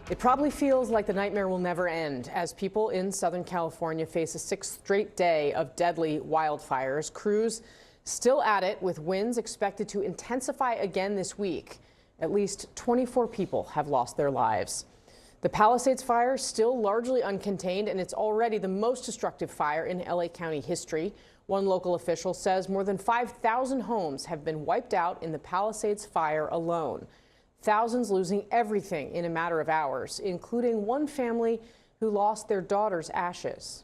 It probably feels like the nightmare will never end as people in Southern California face a sixth straight day of deadly wildfires. Crews still at it with winds expected to intensify again this week. At least 24 people have lost their lives. The Palisades fire still largely uncontained, and it's already the most destructive fire in LA County history. One local official says more than 5,000 homes have been wiped out in the Palisades fire alone. Thousands losing everything in a matter of hours, including one family who lost their daughter's ashes.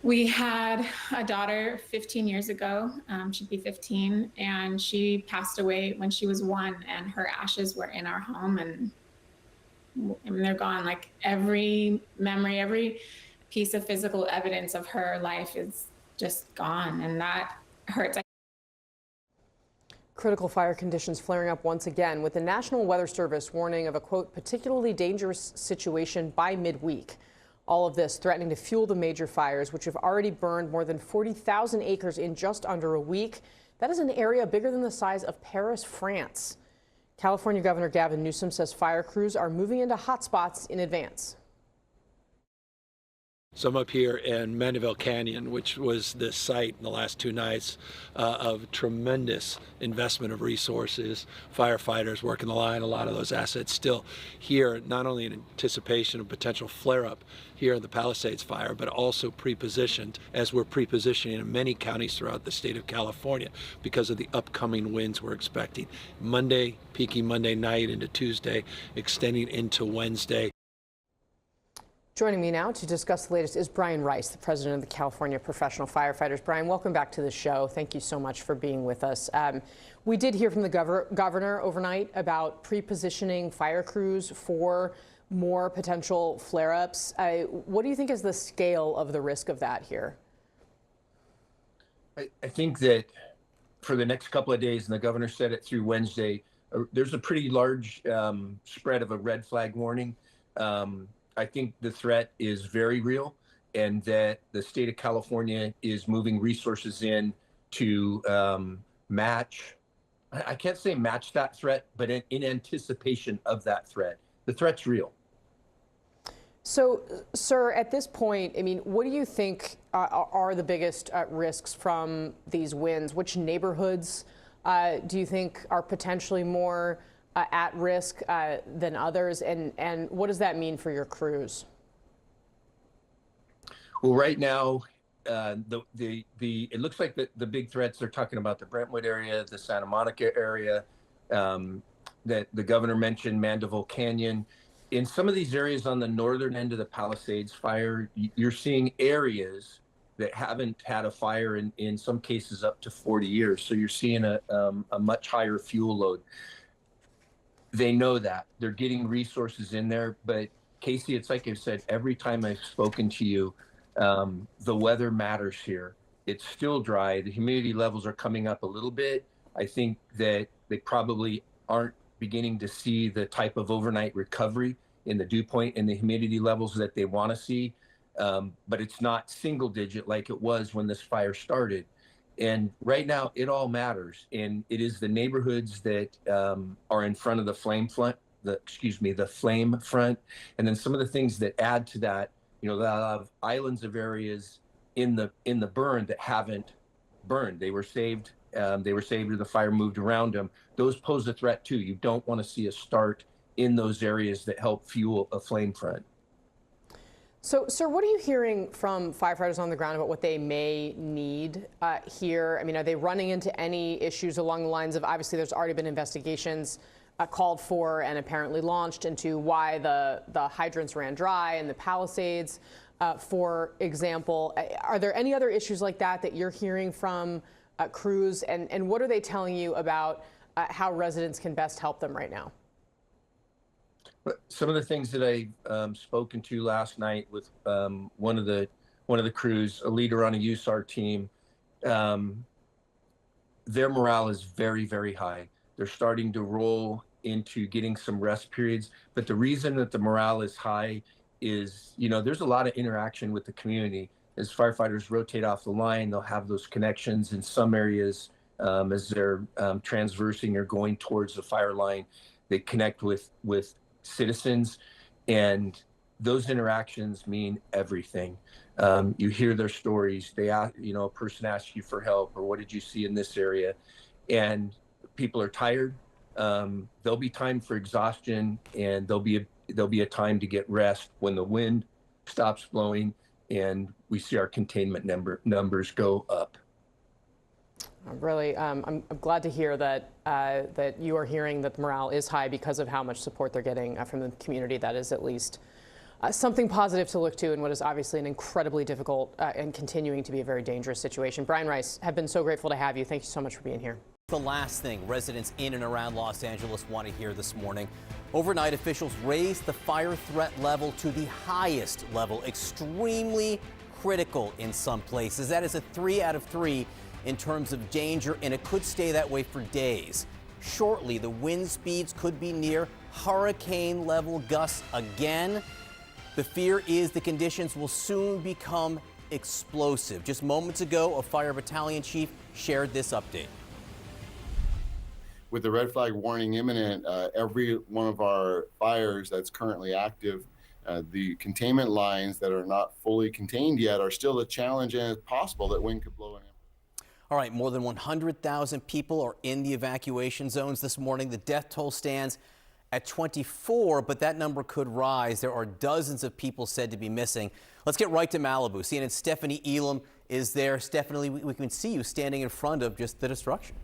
We had a daughter 15 years ago, she'd be 15, and she passed away when she was 1, and her ashes were in our home, and they're gone. Like every memory, every piece of physical evidence of her life is just gone, and that hurts. Critical fire conditions flaring up once again, with the National Weather Service warning of a, quote, particularly dangerous situation by midweek. All of this threatening to fuel the major fires, which have already burned more than 40,000 acres in just under a week. That is an area bigger than the size of Paris, France. California Governor Gavin Newsom says fire crews are moving into hotspots in advance. So I'm up here in Mandeville Canyon, which was the site in the last 2 nights of tremendous investment of resources, firefighters working the line, a lot of those assets still here, not only in anticipation of potential flare-up here in the Palisades fire, but also pre-positioned, as we're pre-positioning in many counties throughout the state of California because of the upcoming winds we're expecting. Monday, peaking Monday night into Tuesday, extending into Wednesday. Joining me now to discuss the latest is Brian Rice, the president of the California Professional Firefighters. Brian, welcome back to the show. Thank you so much for being with us. We did hear from the governor overnight about pre-positioning fire crews for more potential flare-ups. What do you think is the scale of the risk of that here? I think that for the next couple of days, and the governor said it through Wednesday, there's a pretty large spread of a red flag warning. I think the threat is very real, and that the state of California is moving resources in to match, I can't say match that threat, but in anticipation of that threat. The threat's real. So, sir, at this point, I mean, what do you think are the biggest risks from these winds? Which neighborhoods do you think are potentially more at risk than others, and what does that mean for your crews? Well, right now, it looks like the big threats they're talking about the Brentwood area, the Santa Monica area, that the governor mentioned, Mandeville Canyon. In some of these areas on the northern end of the Palisades fire, you're seeing areas that haven't had a fire in some cases up to 40 years. So you're seeing a much higher fuel load. They know that. They're getting resources in there. But Casey, it's like I've said, every time I've spoken to you, the weather matters here. It's still dry. The humidity levels are coming up a little bit. I think that they probably aren't beginning to see the type of overnight recovery in the dew point and the humidity levels that they want to see. But it's not single digit like it was when this fire started. And right now, it all matters. And it is the neighborhoods that are in front of the flame front, the flame front. And then some of the things that add to that, you know, they'll have islands of areas in the burn that haven't burned. They were saved. Or the fire moved around them. Those pose a threat too. You don't want to see a start in those areas that help fuel a flame front. So, sir, what are you hearing from firefighters on the ground about what they may need here? I mean, are they running into any issues along the lines of, obviously, there's already been investigations called for and apparently launched into why the hydrants ran dry in the Palisades, for example. Are there any other issues like that you're hearing from crews? And what are they telling you about how residents can best help them right now? Some of the things that I've spoken to last night with one of the crews, a leader on a USAR team, their morale is very, very high. They're starting to roll into getting some rest periods. But the reason that the morale is high is, you know, there's a lot of interaction with the community. As firefighters rotate off the line, they'll have those connections in some areas as they're transversing or going towards the fire line. They connect with citizens, and those interactions mean everything. You hear their stories. They ask, a person asks you for help, or what did you see in this area? And people are tired. There'll be time for exhaustion, and there'll be a time to get rest when the wind stops blowing and we see our containment numbers go up. Really, I'm glad to hear that that you are hearing that the morale is high because of how much support they're getting from the community. That is at least something positive to look to in what is obviously an incredibly difficult and continuing to be a very dangerous situation. Brian Rice, have been so grateful to have you. Thank you so much for being here. The last thing residents in and around Los Angeles want to hear this morning. Overnight, officials raised the fire threat level to the highest level, extremely critical in some places. That is a 3 out of 3 in terms of danger, and it could stay that way for days. Shortly, the wind speeds could be near hurricane level gusts again. The fear is the conditions will soon become explosive. Just moments ago, a fire battalion chief shared this update. With the red flag warning imminent, every one of our fires that's currently active, the containment lines that are not fully contained yet are still a challenge, and it's possible that wind could blow in. All right, more than 100,000 people are in the evacuation zones this morning. The death toll stands at 24, but that number could rise. There are dozens of people said to be missing. Let's get right to Malibu. CNN's Stephanie Elam is there. Stephanie, we can see you standing in front of just the destruction.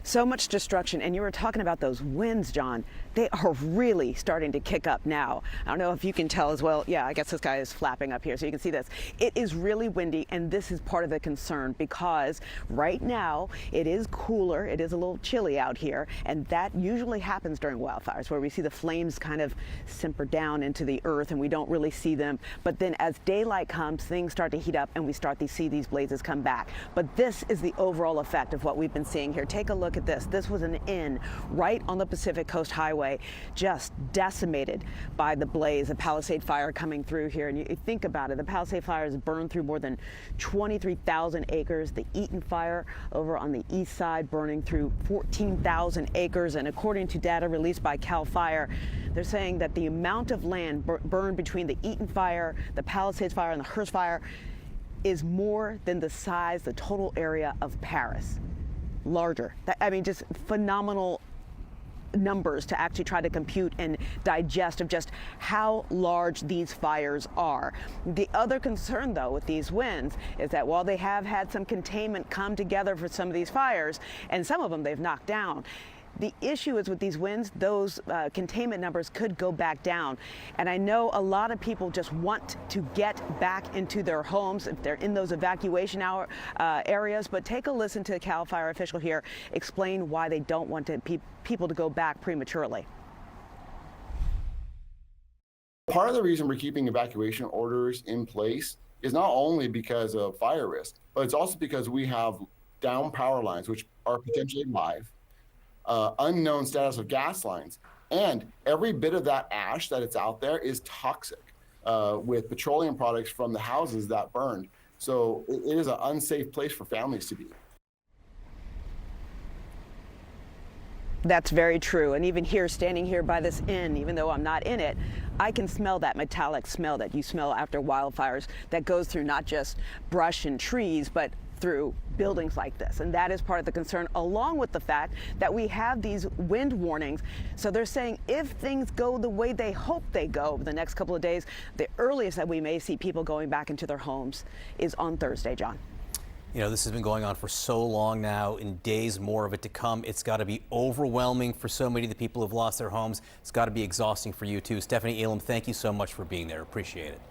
So much destruction, and you were talking about those winds, John. They are really starting to kick up now. I don't know if you can tell as well. Yeah, I guess this guy is flapping up here so you can see this. It is really windy, and this is part of the concern because right now it is cooler. It is a little chilly out here, and that usually happens during wildfires where we see the flames kind of simper down into the earth and we don't really see them. But then as daylight comes, things start to heat up and we start to see these blazes come back. But this is the overall effect of what we've been seeing here. Take a look at this. This was an inn right on the Pacific Coast Highway, just decimated by the blaze, the Palisade fire coming through here. And you think about it, the Palisade fire has burned through more than 23,000 acres. The Eaton fire over on the east side burning through 14,000 acres. And according to data released by CAL FIRE, they're saying that the amount of land burned between the Eaton fire, the Palisades fire, and the Hearst fire is more than the size, the total area of Paris. Larger. I mean, just phenomenal numbers to actually try to compute and digest of just how large these fires are. The other concern, though, with these winds is that while they have had some containment come together for some of these fires, and some of them they've knocked down, the issue is with these winds, those containment numbers could go back down. And I know a lot of people just want to get back into their homes if they're in those evacuation areas. But take a listen to a CAL FIRE official here explain why they don't want people to go back prematurely. Part of the reason we're keeping evacuation orders in place is not only because of fire risk, but it's also because we have down power lines, which are potentially live. Unknown status of gas lines, and every bit of that ash that it's out there is toxic with petroleum products from the houses that burned. So it is an unsafe place for families to be. That's very true. And even here, standing here by this inn, even though I'm not in it, I can smell that metallic smell that you smell after wildfires that goes through not just brush and trees, but through buildings like this. And that is part of the concern, along with the fact that we have these wind warnings. So they're saying if things go the way they hope they go over the next couple of days, the earliest that we may see people going back into their homes is on Thursday, John. You know, this has been going on for so long now, in days more of it to come. It's got to be overwhelming for so many of the people who've lost their homes. It's got to be exhausting for you too. Stephanie Elam, thank you so much for being there. Appreciate it.